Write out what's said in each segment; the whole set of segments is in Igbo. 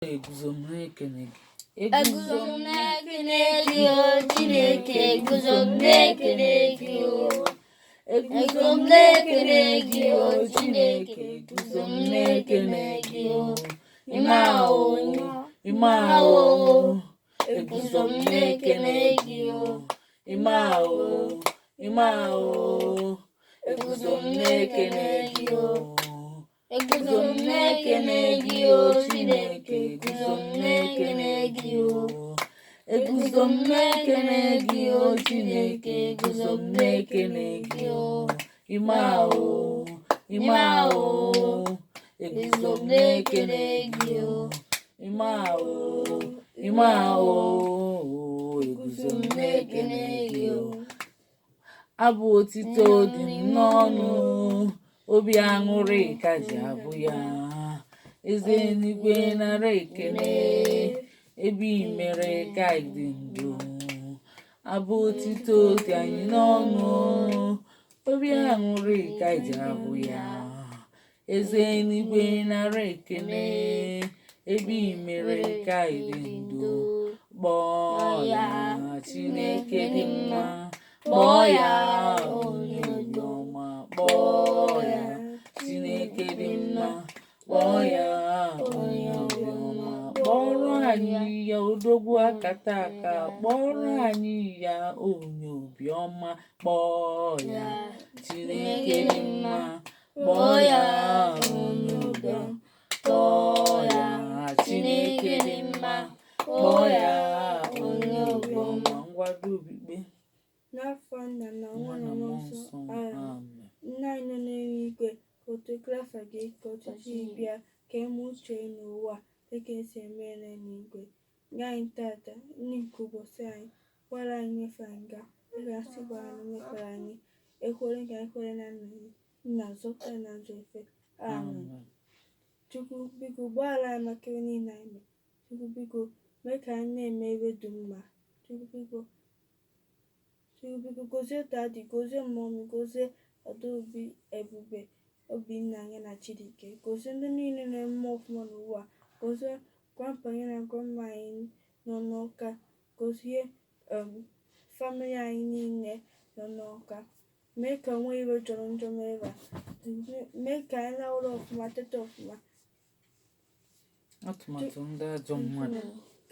Eguzomnekene o Chineke, eguzomnekene o. Eguzomnekene o Chineke, eguzomnekene o. Ima o, eguzomnekene o. Ima o, eguzomnekene o. Eguzomnekene o Chineke, eguzomnekene o. Eguzomnekene o Chineke, eguzomnekene o. Ima o, eguzomnekene o. Ima o, eguzomnekene o. Abụ otito dị n'ọnụ, obi aṅụrị ka ji abụ ya. Eze eluigwe nara ekele, ebe i mere ka anyị dị ndụ. Abụ otito dị anyị n'ọnụ, obi aṅụrị ka ji abụ ya. Eze eluigwe nara ekele, ebe i mere ka anyị dị ndụ. Kpọọ ya Chineke dị mma, kpọọ ya onye obiọma, kpọọ ya Chineke dị mma, kpọọ ya onye obiọma. Kpọrọ anyị ya odogwu akata aka, kpọrọ anyị ya onye obiọma, kpọọ ya Chineke dị mma, kpọọ ya onye obiọma, kpọọ ya Chineke dị mma, kpọọ ya onye obiọma. Ngwa Adaobi. N'afọ Nna na Nwa na Mmụọ Nsọ. Amen. Nna anyị nọ n'eluigwe, ka otuto afa gị, ka ọchịchị gị bịa, ka eme uche gị n'ụwa dịka esi eme n'eluigwe. Nye anyị tata nri nke ụbọchị anyị, gbaghara anyị mmehie anyị, dịka anyị si gbaghara ndị mmehie anyị. Ekwela ka anyị kwere na nna zọpụta na njọ ife. Amen. Chukwu biko gbaghara anyị maka ihe niile anyị mere. Chukwu biko mee ka anyị na-eme ebe dị mma. Chukwu biko gozie Daddy, gozie Mommy, gozie Adaobi, Ebube, Obinna anyị na Chidike, gozie ndị niile na-eme ọfụma n'ụwa, gozie grandpa anyị na grandma anyị nọ n'Ọka, gozie family anyị niile nọ n'Ọka. Mee ka nwa iro jọrọ njọ mere, mee ka anyị lahụrụ ọfụma, teta ọfụma. Atụmatụ ndị ajọ mmadụ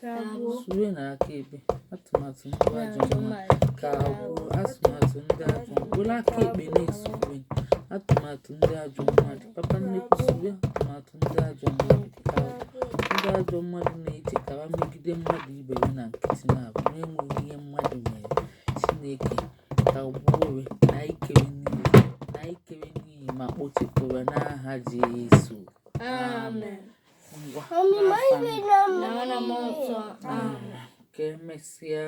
Ka abụọ sue na aka ekpe. Atụmatụ ndị ajọ mmadụ ka abụọ. Atụmatụ ndị ajọ mmadụ aka ekpe na-esue. Atụmatụ ndị ajọ mmadụ papa nnekwu sue. Atụmatụ ndị ajọ mmadụ ka abụọ. Ndị ajọ mmadụ na-echetawa megide mmadụ ibe ya na nkịtị na-abụ na-enweghị ihe mmadụ mere. Chineke ka gbuo na ikere n'iyi ma kpochapụrụ n'aha Jesu. Amen. Ngwa Amen. ka emesịa.